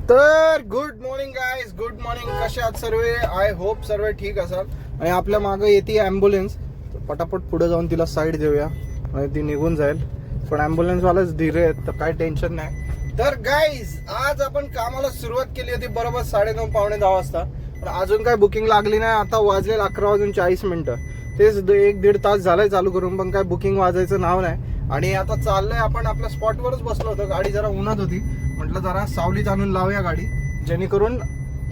तर good morning guys, good morning. कसे आहात सर्व? आय होप सर्व ठीक असाल. आणि आपल्या मागे येते ॲम्ब्युलन्स. पटापट पुढे जाऊन तिला साईड देऊया आणि ती निघून जाईल. पण ॲम्ब्युलन्सवालाच धीरे आहेत, तर काय टेन्शन नाही. तर गाईज, आज आपण कामाला सुरुवात केली होती बरोबर 9:30 पावणे 10 वाजता. पण अजून काय बुकिंग लागली नाही. आता वाजले 11:40. तेच 1-1.5 तास झालाय चालू करून, पण काय बुकिंग वाजायचं नाव नाही. आणि आता चाललंय, आपण आपल्या स्पॉटवरच बसलो होतो. गाडी जरा उन्हात होती, म्हटलं जरा सावलीत आणून लावूया गाडी, जेणेकरून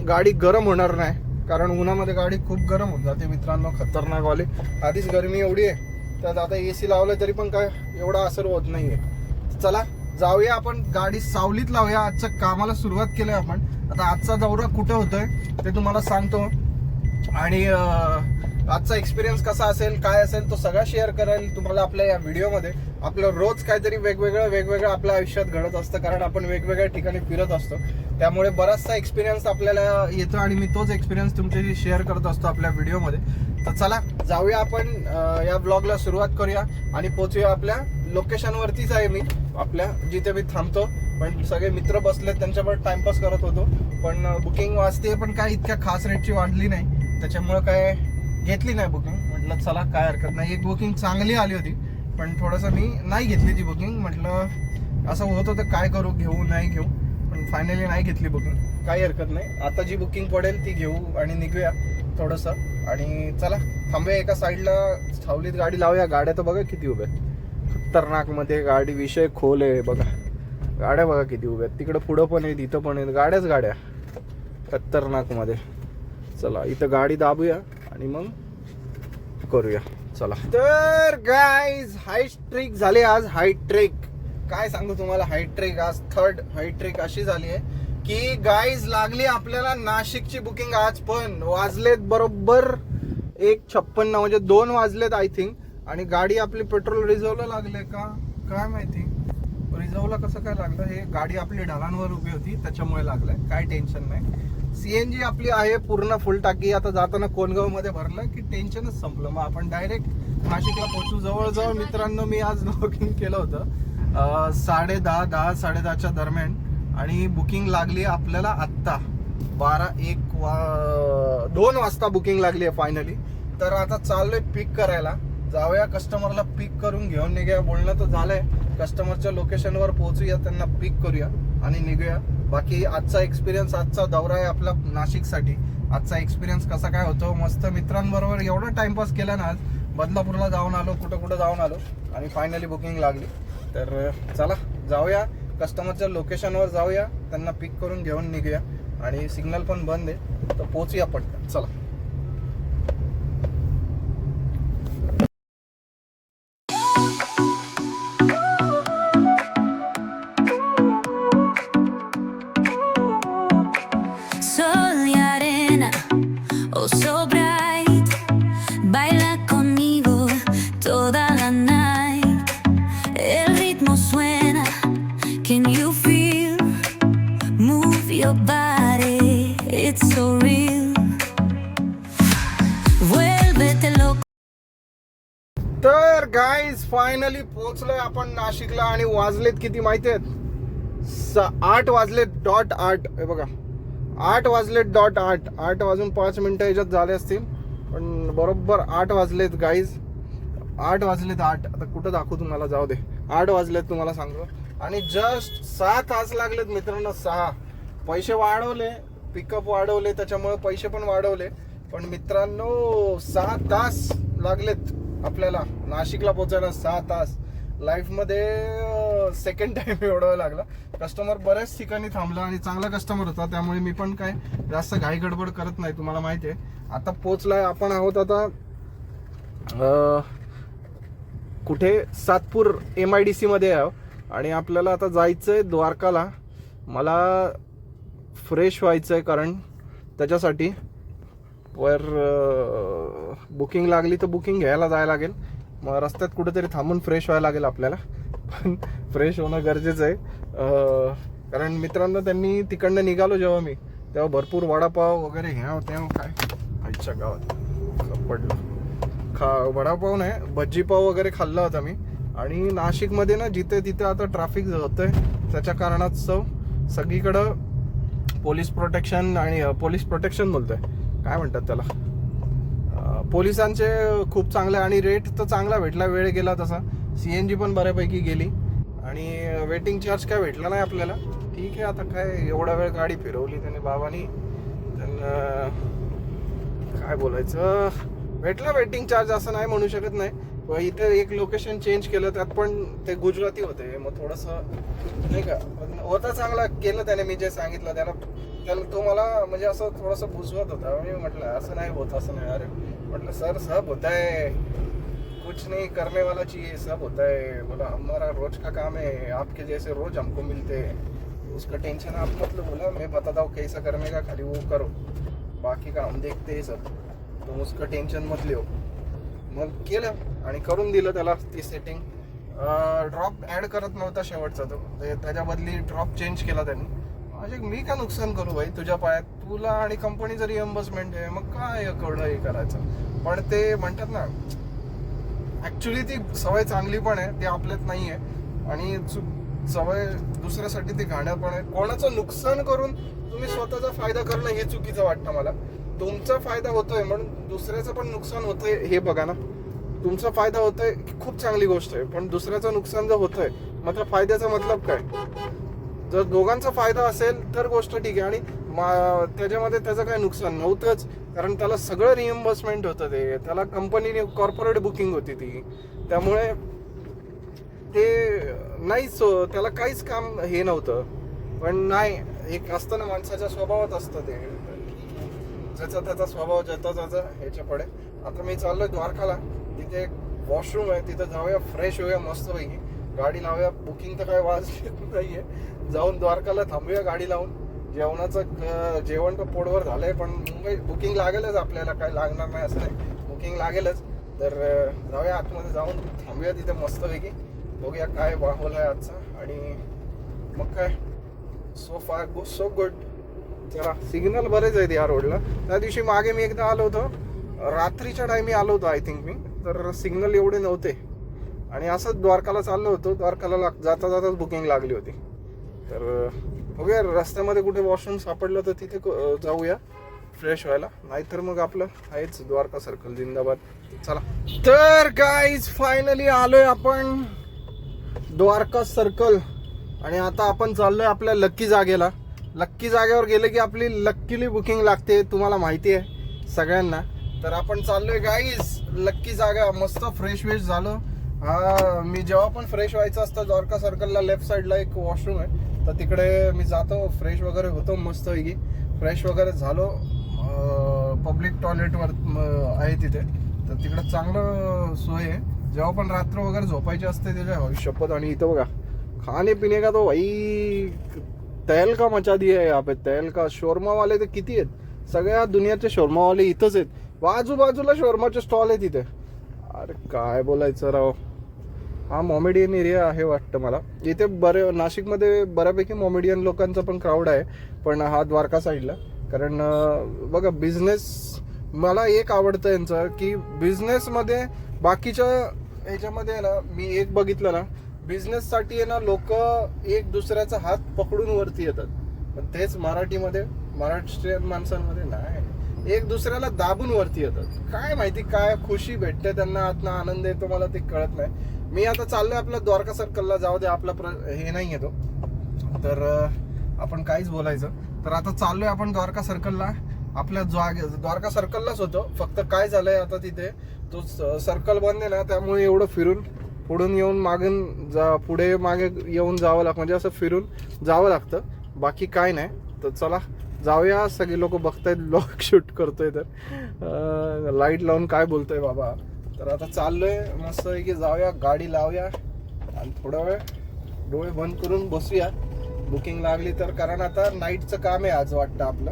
गाडी गरम होणार नाही. कारण उन्हामध्ये गाडी खूप गरम होत जाते मित्रांनो, खतरनाक वाली. आधीच गरमी एवढी आहे, तर आता AC लावलं तरी पण काय एवढा असर होत नाहीये. चला जाऊया, आपण गाडी सावलीत लावूया. आजच्या कामाला सुरुवात केली आपण. आता आजचा दौरा कुठं होतोय ते तुम्हाला सांगतो, आणि आजचा एक्सपिरियन्स कसा असेल, काय असेल, तो सगळा शेअर करायला तुम्हाला आपल्या या व्हिडिओमध्ये. आपलं रोज काहीतरी वेगवेगळं आपल्या आयुष्यात घडत असतं, कारण आपण वेगवेगळ्या ठिकाणी फिरत असतो. त्यामुळे बराचसा एक्सपिरियन्स आपल्याला येतो, आणि मी तोच एक्सपिरियन्स तुमच्याशी शेअर करत असतो आपल्या व्हिडिओमध्ये. तर चला जाऊया आपण, या ब्लॉगला सुरुवात करूया आणि पोहोचूया आपल्या लोकेशनवरतीच आहे मी, आपल्या जिथे मी थांबतो. पण सगळे मित्र बसलेत, त्यांच्यावर टाइमपास करत होतो. पण बुकिंग वाजते, पण काय इतक्या खास रेटची वाढली नाही, त्याच्यामुळे काय घेतली नाही बुकिंग. म्हटलं चला काय हरकत नाही. एक बुकिंग चांगली आली होती, पण थोडंसं मी नाही घेतली ती बुकिंग. म्हटलं असं होत होतं, काय करू, घेऊ नाही घेऊ, पण फायनली नाही घेतली बुकिंग. काही हरकत नाही, आता जी बुकिंग पडेल ती घेऊ आणि निघूया थोडंसं. आणि चला थांबूया एका साईडला, सावलीत गाडी लावूया. गाड्या तर बघा किती उभ्या आहेत, खतरनाकमध्ये गाडी, विषय खोल आहे. बघा गाड्या बघा किती उभ्या आहेत. तिकडं पुढं पण आहेत, इथं पण आहेत, गाड्याच गाड्या खतरनाकमध्ये. चला इथं गाडी दाबूया आणि मग करूया. चला. तर गाईज, हाईट ट्रेक झाले आज. हाईट ट्रेक काय सांगू तुम्हाला, हाईट ट्रेक आज 3rd हाईट ट्रेक अशी झाली आहे की गाईज लागली आपल्याला नाशिकची बुकिंग. आज पण वाजलेत बरोबर 1:56, म्हणजे 2 वाजलेत आय थिंक. आणि गाडी आपली पेट्रोल रिझर्वला लागले का काय माहिती, रिझर्वला कसं काय लागलं. हे गाडी आपली ढलांवर उभी होती त्याच्यामुळे लागलंय, काय टेन्शन नाही. CNG आपली आहे पूर्ण फुल टाकी. आता जाताना कोणगाव मध्ये भरलं की टेन्शनच संपलं. मग आपण डायरेक्ट नाशिकला पोहोचू. जवळजवळ मित्रांनो मी आज बुकिंग केलं होतं 10:30 दरम्यान, आणि बुकिंग लागली आपल्याला आत्ता 2 वाजता बुकिंग लागली आहे फायनली. तर आता चाललोय पिक करायला. जाऊया कस्टमरला पिक करून घेऊन निघूया. बोलणं तर झालंय, कस्टमरच्या लोकेशनवर पोहोचूया, त्यांना पिक करूया आणि निघूया. बाकी आजचा एक्सपिरियन्स, आजचा दौरा आहे आपला नाशिकसाठी. आजचा एक्सपिरियन्स कसा काय होतो, मस्त मित्रांबरोबर एवढा टाइमपास केला ना आज. बदलापूरला जाऊन आलो, कुठं जाऊन आलो, आणि फायनली बुकिंग लागली. तर चला जाऊया कस्टमरच्या लोकेशनवर, जाऊया त्यांना पिक करून घेऊन निघूया. आणि सिग्नल पण बंद आहे, तर पोहोचूया पटकन. चला. तर गाईज फायनली पोहोचलोय आपण नाशिकला. आणि वाजलेत किती माहिती आहेत, 8 वाजलेत .8. हे बघा 8 वाजलेत .8. 8:05 याच्यात झाले असतील, पण बरोबर 8 वाजलेत गाईज. 8 वाजलेत. आता कुठं दाखवू तुम्हाला, जाऊ दे. 8 वाजलेत तुम्हाला सांगतो. आणि जस्ट 6 तास लागलेत मित्रांनो. 6. पैसे वाढवले, पिकअप वाढवले, त्याच्यामुळे पैसे पण वाढवले. पण मित्रांनो 6 तास लागलेत आपल्याला नाशिकला पोहोचायला. 6 तास. लाईफमध्ये सेकंड टाइम एवढं लागला. कस्टमर बऱ्याच ठिकाणी थांबला, आणि चांगला कस्टमर होता, त्यामुळे मी पण काय जास्त घाई गडबड करत नाही, तुम्हाला माहिती आहे. आता पोहोचलाय आपण आहोत आता कुठे, सातपूर MIDC मध्ये आहे. आणि आपल्याला आता जायचंय द्वारकाला. मला फ्रेश व्हायचंय, कारण त्याच्यासाठी वर बुकिंग लागली तर बुकिंग घ्यायला जायला लागेल. मग रस्त्यात कुठेतरी थांबून फ्रेश व्हायला लागेल आपल्याला. पण फ्रेश होणं गरजेचं आहे, कारण मित्रांनो त्यांनी तिकडनं निघालो जेव्हा मी, तेव्हा भरपूर वडापाव वगैरे ह्या होत्या. काय आईच्या गावात पडलं, वडापाव नाही, भज्जी पाव वगैरे खाल्ला होता मी. आणि नाशिकमध्ये ना जिथे तिथे आता ट्रॅफिक होतंय, त्याच्या कारणास्तव सगळीकडं पोलीस प्रोटेक्शन बोलतोय, काय म्हणतात त्याला, पोलिसांचे खूप चांगले. आणि रेट तर चांगला भेटला, वेळ गेला तसा. CNG पण बऱ्यापैकी गेली आणि वेटिंग चार्ज काय भेटला नाही आपल्याला. ठीक आहे, आता काय एवढा वेळ गाडी फिरवली त्याने बाबानी, त्यांना काय बोलायचं, भेटला वेटिंग चार्ज असं नाही म्हणू शकत नाही. इथे एक लोकेशन चेंज केलं, त्यात पण ते गुजराती होते, मग थोडंसं नाही का होता, चांगला केलं त्याने. मी जे सांगितलं त्याला तो मला म्हणजे असं थोडंसं बुजवत होता. मी म्हटलं असं नाही होत, असं नाही. अरे म्हटलं सर सब होता है, कुछ नहीं करने वाला चाहिए, सब होता है. बोला हमारा रोज का काम है, आपके जैसे रोज हमको मिलते हैं, उसका टेंशन आप मतलब. बोला मैं बताता हूँ कैसा करने का, खाली वो करो, बाकी का हम देखते हैं सब, तो उसका टेन्शन मत लिहो. मग केलं आणि करून दिलं त्याला ती सेटिंग. ड्रॉप ॲड करत नव्हता शेवटचा तो, त्याच्या बदली ड्रॉप चेंज केला त्यांनी. म्हणजे मी का नुकसान करू भाई तुझ्या पायात, तुला आणि कंपनीचं रिएम्बर्समेंट आहे, मग काय एवढं हे करायचं. पण ते म्हणतात ना, ॲक्च्युली ती सवय चांगली पण आहे, ती आपल्यात नाही आहे. आणि सवय दुसऱ्यासाठी ती घाणं पण आहे. कोणाचं नुकसान करून तुम्ही स्वतःचा फायदा करणं हे चुकीचं वाटतं मला. तुमचा फायदा होतोय म्हणून दुसऱ्याचं पण नुकसान होतंय हे बघा ना. तुमचा फायदा होतोय खूप चांगली गोष्ट आहे, पण दुसऱ्याचं नुकसान जर होतंय मात्र फायद्याचा मतलब काय. जर दोघांचा फायदा असेल तर गोष्ट ठीक आहे. आणि त्याच्यामध्ये त्याचं काही नुकसान नव्हतंच, कारण त्याला सगळं रिएम्बर्समेंट होतं, ते त्याला कंपनीने कॉर्पोरेट बुकिंग होती ती, त्यामुळे ते नाहीच, त्याला काहीच काम हे नव्हतं. पण नाही, एक असतं ना माणसाच्या स्वभावात असतं ते, ज्याचा त्याचा स्वभाव ज्याचा त्याचा ह्याच्या पडे. आता मी चाललोय द्वारकाला, तिथे एक वॉशरूम आहे, तिथं जाऊया, फ्रेश होऊया मस्तपैकी, गाडी लावूया. बुकिंग तर काय वाजली नाहीये, जाऊन द्वारकाला थांबूया गाडी लावून. जेवण तर पोटवर झालंय, पण मुंबई बुकिंग लागेलच आपल्याला, काय लागणार नाही असं नाही, बुकिंग लागेलच. तर जाऊया आतमध्ये, जाऊन थांबूया तिथे मस्तपैकी, बघूया काय माहोल आहे आजचा. आणि मग काय, सो फार सो गुड. चला, सिग्नल बरेच आहेत या रोडला. त्या दिवशी मागे मी एकदा आलो होतो, रात्रीच्या टाइमी आलो होतो आय थिंक मी, तर सिग्नल एवढे नव्हते. आणि असंच द्वारकाला चाललो होतो, द्वारकाला जाता जाताच बुकिंग लागली होती. तर बघूया रस्त्यामध्ये कुठे वॉशरूम सापडलं तर तिथे जाऊया फ्रेश व्हायला, नाहीतर मग आपलं आहेच द्वारका सर्कल जिंदाबाद. चला, तर गाईज फायनली आलोय आपण द्वारका सर्कल. आणि आता आपण चाललोय आपल्या लक्की जागेला. लक्की जागेवर गेले की आपली लक्कीली बुकिंग लागते, तुम्हाला माहिती आहे सगळ्यांना. तर आपण चाललोय गाईज लक्की जागा. मस्त फ्रेश वेश झालो. मी जेव्हा पण फ्रेश व्हायचं असतं, द्वारका सर्कलला लेफ्ट साईडला एक वॉशरूम आहे, तर तिकडे मी जातो, फ्रेश वगैरे होतो मस्तपैकी. फ्रेश वगैरे झालो, पब्लिक टॉयलेटवर आहे तिथे, तर तिकडे चांगलं सोय आहे. जेव्हा पण रात्र वगैरे झोपायची असते त्याच्या शपथ. आणि इथं बघा, खाने पिणे का तो भाई तहल का मचा दिया है यहाँ पे, तहल का. शोरमा वाले तर किती आहेत, सगळ्या दुनियाचे शोरमा वाले इथंच आहेत, बाजूबाजूला शोरमाचे स्टॉल आहे तिथे. अरे काय बोलायचं राव, हा मॉमेडियन एरिया आहे वाटतं मला. इथे नाशिकमध्ये बऱ्यापैकी मॉमेडियन लोकांचा पण क्राऊड आहे, पण हा द्वारका साईडला. कारण बघा, बिझनेस मला एक आवडतं यांचं, की बिझनेसमध्ये बाकीच्या ह्याच्यामध्ये ना, मी एक बघितलं ना, बिझनेससाठी आहे ना लोक एक दुसऱ्याचा हात पकडून वरती येतात, पण तेच मराठीमध्ये, महाराष्ट्रीयन माणसांमध्ये नाही, एक दुसऱ्याला दाबून वरती येतात. काय माहिती काय खुशी भेटते त्यांना, आतनं आनंद येतो, मला ते कळत नाही. मी आता चाललोय आपल्या द्वारका सर्कलला, जाऊ दे आपला हे नाही येतो, तर आपण काहीच बोलायचं. तर आता चाललोय आपण द्वारका सर्कलला, आपल्या द्वारका सर्कललाच होतो. फक्त काय झालंय आता तिथे तो सर्कल बंद आहे ना, त्यामुळे एवढं फिरून पुढून येऊन मागून पुढे मागे येऊन जावं लागतं, म्हणजे असं फिरून जावं लागतं, बाकी काय नाही. तर चला जाऊया, सगळे लोक बघतायत ब्लॉग शूट करतोय, तर लाईट लावून काय बोलतोय बाबा. तर आता चाललोय मस्त आहे की जाऊया, गाडी लावूया आणि थोडा वेळ डोळे बंद करून बसूया, बुकिंग लागली तर. कारण आता नाईटचं काम आहे आज वाटतं आपलं,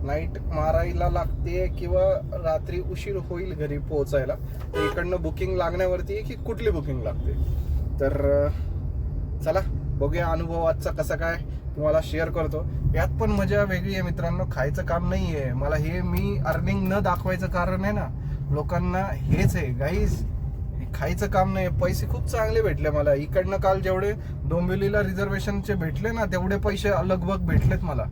नाईट मारायला लागते किंवा रात्री उशीर होईल घरी पोहोचायला, तर इकडनं बुकिंग लागण्यावरती आहे की कुठली बुकिंग लागते. तर चला बघूया अनुभव आजचा कसा काय, तुम्हाला शेअर करतो. यात पण मजा वेगळी आहे मित्रांनो, खायचं काम नाही आहे मला हे. मी अर्निंग न दाखवायचं कारण आहे ना, लोकांना हेच आहे गाईज, खायचं काम नाही. पैसे खूप चांगले भेटले मला इकडनं. काल जेवढे डोंबिवलीला रिझर्वेशनचे भेटले ना तेवढे पैसे लगभग भेटलेत मला.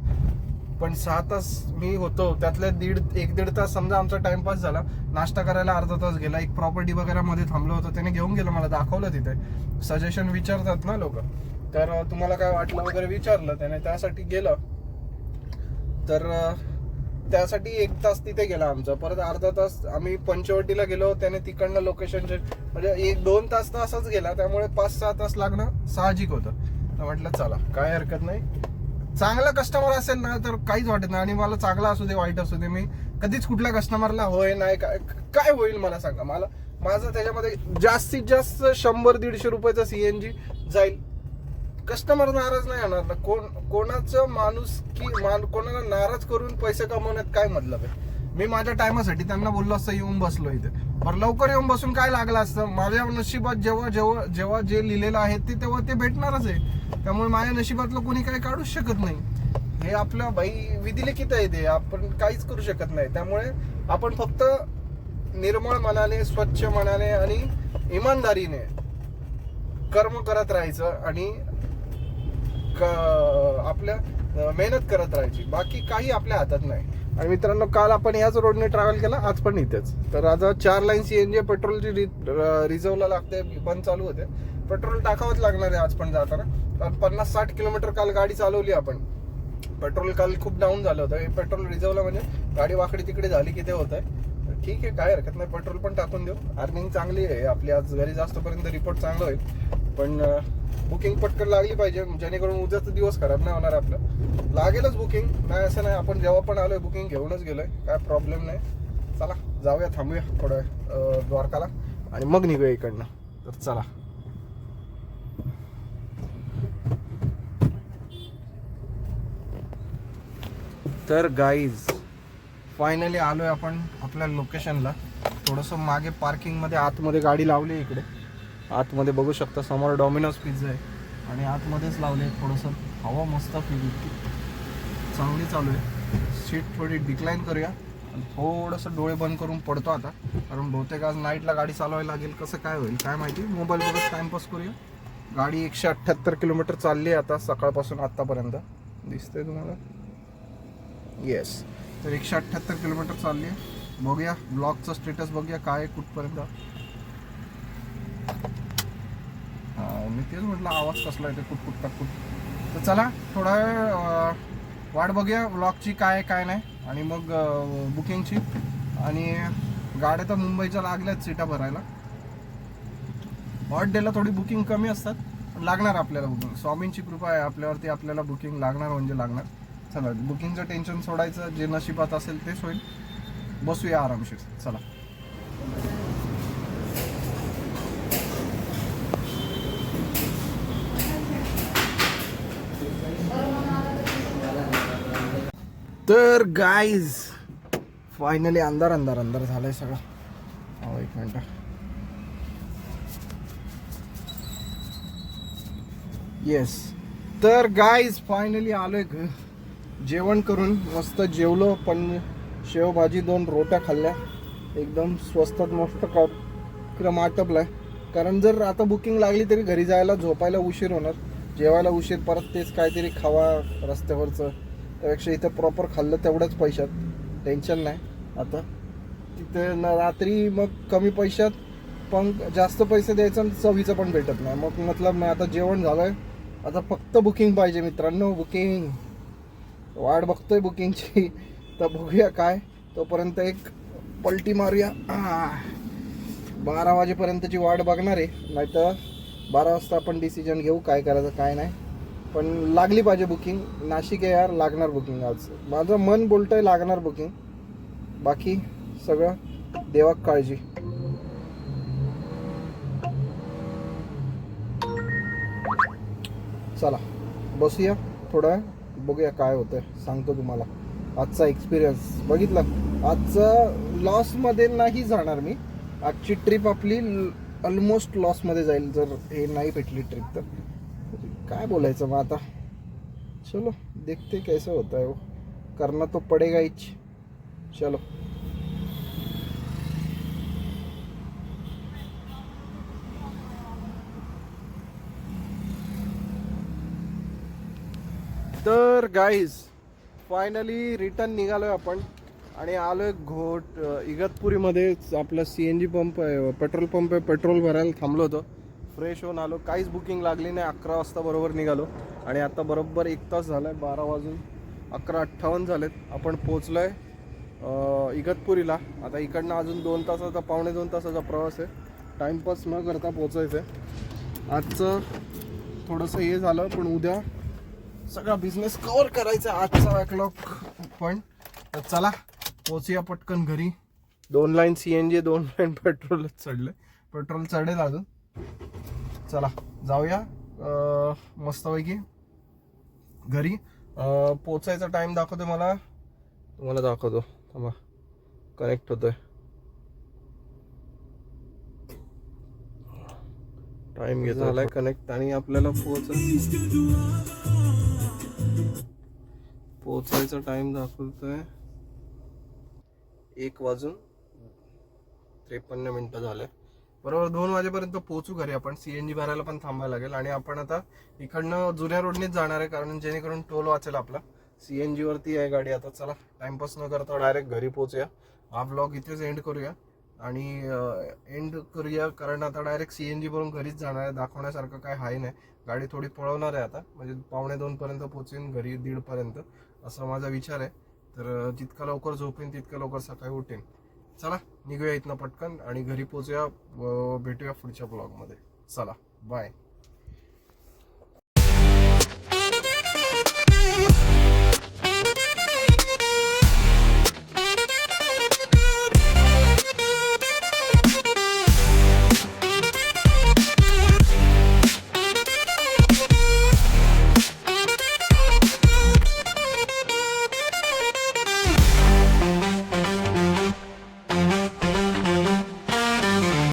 पण 6 तास मी होतो, त्यातले 1-1.5 तास समजा आमचा टाइमपास झाला. नाश्ता करायला अर्धा तास गेला. एक प्रॉपर्टी वगैरे मध्ये थांबलो होतो, त्याने घेऊन गेलं मला, दाखवलं तिथे. सजेशन विचारतात ना लोक, तर तुम्हाला काय वाटलं वगैरे विचारलं त्याने, त्यासाठी गेलं. तर त्यासाठी 1 तास तिथे गेला आमचा. परत अर्धा तास आम्ही पंचवटीला गेलो, त्याने तिकडनं लोकेशनचे म्हणजे 1-2 तास तर असाच गेला. त्यामुळे 5-6 तास लागणं साहजिक होतं. तर म्हटलं चला काय हरकत नाही. चांगला कस्टमर असेल ना तर काहीच वाटत नाही. आणि मला चांगला असू दे वाईट असू दे, मी कधीच कुठल्या कस्टमरला होय नाही काय होईल मला सांगा. माझं त्याच्यामध्ये जास्तीत जास्त 100-150 रुपयाचा CNG जाईल. कस्टमर नाराज नाही होणार ना. कोणाचं माणूस की कोणाला नाराज करून पैसे कमवण्यात काय मतलब आहे. मी माझ्या टायमासाठी त्यांना बोललो असतं येऊन बसलो इथे, पण लवकर येऊन बसून काय लागलं असतं. माझ्या नशिबात जेव्हा जे लिहिलेलं आहे ते तेव्हा ते भेटणारच आहे. त्यामुळे माझ्या नशिबातलं कोणी काही काढूच शकत नाही. हे आपलं विधिलिखित आहे, ते आपण काहीच करू शकत नाही. त्यामुळे आपण फक्त निर्मळ मनाने, स्वच्छ मनाने आणि इमानदारीने कर्म करत राहायचं आणि आपल्या मेहनत करत राहायची. बाकी काही आपल्या हातात नाही. आणि मित्रांनो, काल आपण याच रोडने ट्रॅव्हल केला, आज पण इथेच. तर आता 4 लाईन CNG पेट्रोलची रिझर्वला लागते, बंद चालू होते. पेट्रोल टाकावंच लागणार आहे आज पण जाताना. कारण 50-60 किलोमीटर काल गाडी चालवली आपण. पेट्रोल काल खूप डाऊन झालं होतं. हे पेट्रोल रिझर्वला म्हणजे गाडी वाकडी तिकडे झाली की ते होत आहे. ठीक आहे, काय हरकत नाही, पेट्रोल पण टाकून देऊ. अर्निंग चांगली आहे आपली. आज घरी जास्तपर्यंत रिपोर्ट चांगला होईल. पण बुकिंग पटकन लागली पाहिजे, जेणेकरून उद्याचा दिवस खराब नाही होणार. आपलं लागेलच बुकिंग, नाही असं नाही. आपण जेव्हा पण आलोय बुकिंग घेऊनच गेलोय, काय प्रॉब्लेम नाही. चला जाऊया, थांबूया थोडं द्वारकाला आणि मग निघूया इकडनं. तर चला. तर गाईज फायनली आलोय आपण आपल्या लोकेशनला. थोडंसं मागे पार्किंगमध्ये आतमध्ये गाडी लावली. इकडे आतमध्ये बघू शकता, समोर डॉमिनोज पिझ्झा आहे आणि आतमध्येच लावले. थोडंसं हवा मस्त फील चांगली चालू आहे. सीट थोडी डिक्लाईन करूया आणि थोडंसं डोळे बंद करून पडतो आता, कारण बहुतेक आज नाईटला गाडी चालवायला लागेल. कसं काय होईल काय माहिती. मोबाईल बघत टाइमपास करूया. गाडी 178 किलोमीटर चालली आहे आता, सकाळपासून आत्तापर्यंत. दिसतंय तुम्हाला? येस. तर 178 किलोमीटर चालली आहे. बघूया ब्लॉगचं स्टेटस, बघूया काय कुठपर्यंत. मी तेच म्हटलं आवाज कसला येतो कुटकुट टाकूट. तर चला थोडा वेळ वाट बघूया ब्लॉगची, काय काय नाही. आणि मग बुकिंगची. आणि गाड्या तर मुंबईच्या लागल्यात सीटा भरायला. हॉट डेला थोडी बुकिंग कमी असतात, पण लागणार आपल्याला बुकिंग. स्वामींची कृपा आहे आपल्यावरती, आपल्याला बुकिंग लागणार म्हणजे लागणार. चला बुकिंगचं टेन्शन सोडायचं, जे नशिबात असेल तेच होईल. बसूया आरामशीर. चला. तर गाईज फायनली अंधार झालाय सगळं. एक मिनिट. येस. तर गाईज फायनली आलोय जेवण करून. मस्त जेवलो, पण शेवभाजी 2 रोट्या खाल्ल्या. एकदम स्वस्तात मस्त क्रम आटपलाय. कारण जर आता बुकिंग लागली तरी घरी जायला झोपायला उशीर होणार, जेवायला उशीर, परत तेच काहीतरी खावा रस्त्यावरचं. त्यापेक्षा इथं प्रॉपर खाल्लं तेवढ्याच पैशात, टेन्शन नाही. आता तिथे रात्री मग कमी पैशात पण जास्त पैसे द्यायचं आणि चवीचं पण भेटत नाही. मग मतलब नाही. आता जेवण झालंय, आता फक्त बुकिंग पाहिजे मित्रांनो. बुकिंग वाट बघतोय बुकिंगची. तर बघूया काय. तोपर्यंत एक पलटी मारूया. 12 वाजेपर्यंतची वाट बघणार आहे, नाहीतर 12 वाजता आपण डिसिजन घेऊ काय करायचं काय नाही. पण लागली पाहिजे बुकिंग. नाशिक आहे यार, लागणार बुकिंग आज. माझं मन बोलतंय लागणार बुकिंग. बाकी सगळं देवाक काळजी. चला बसूया थोडा, बघूया काय होतंय, सांगतो तुम्हाला आजचा एक्सपिरियन्स. बघितलं आजचं लॉसमध्ये नाही जाणार मी. आजची ट्रिप आपली ऑलमोस्ट लॉसमध्ये जाईल जर हे नाही भेटली ट्रिप. तर काय बोलायचं मग आता. चलो देखते कैसे होता है वो, करना तो पडेगा ही. चलो. तर गाईज फायनली रिटर्न निघालोय आपण आणि आलोय घोट इगतपुरीमध्ये. आपला CNG पंप आहे, पेट्रोल पंप आहे. पेट्रोल भरायला थांबलो होतो, फ्रेश होऊन आलो. काहीच बुकिंग लागली नाही. 11 वाजता बरोबर निघालो आणि आता बरोबर 1 तास झालाय, 12 वाजून 11:58 झालेत. आपण पोचलोय इगतपुरीला. आता इकडनं अजून 2 तासाचा, 1.25 तासाचा प्रवास आहे. टाइमपास न करता पोचायचं आहे. आजचं थोडंसं हे झालं, पण उद्या सगळा बिझनेस कव्हर करायचा आजचा बॅकलॉग. पण चला पोचूया पटकन घरी. 2 लाईन CNG, 2 लाईन पेट्रोलच चढले. पेट्रोल चढेल अजून. चला जाऊया मस्तपैकी घरी. पोचायचा टाइम दाखवतो मला, तुम्हाला दाखवतो. थांबा, कनेक्ट होतोय. टाइम घेत झालाय कनेक्ट आणि आपल्याला पोचायचा टाइम दाखवतोय 1:53 झाले. बरोबर 2 वाजेपर्यंत पोहोचू घरी आपण. CNG भरायला पण थांबायला लागेल आणि आपण आता इकडनं जुन्या रोडनेच जाणार आहे, कारण जेणेकरून टोल वाचेल आपला. CNG वरती आहे गाडी. आता चला टाइमपास न करता डायरेक्ट घरी पोहोचूया. हा ब्लॉग इथेच एंड करूया कारण आता डायरेक्ट CNG भरून घरीच जाणार आहे. दाखवण्यासारखं काय हाय नाही. गाडी थोडी पळवणार आहे आता, म्हणजे 1:45 पर्यंत पोहोचेन घरी, 1:30 पर्यंत असा माझा विचार आहे. तर जितका लवकर झोपेन तितकं लवकर सकाळी उठेन. चला निघूया इथनं पटकन आणि घरी पोहोचूया. भेटूया पुढच्या ब्लॉगमध्ये. चला बाय.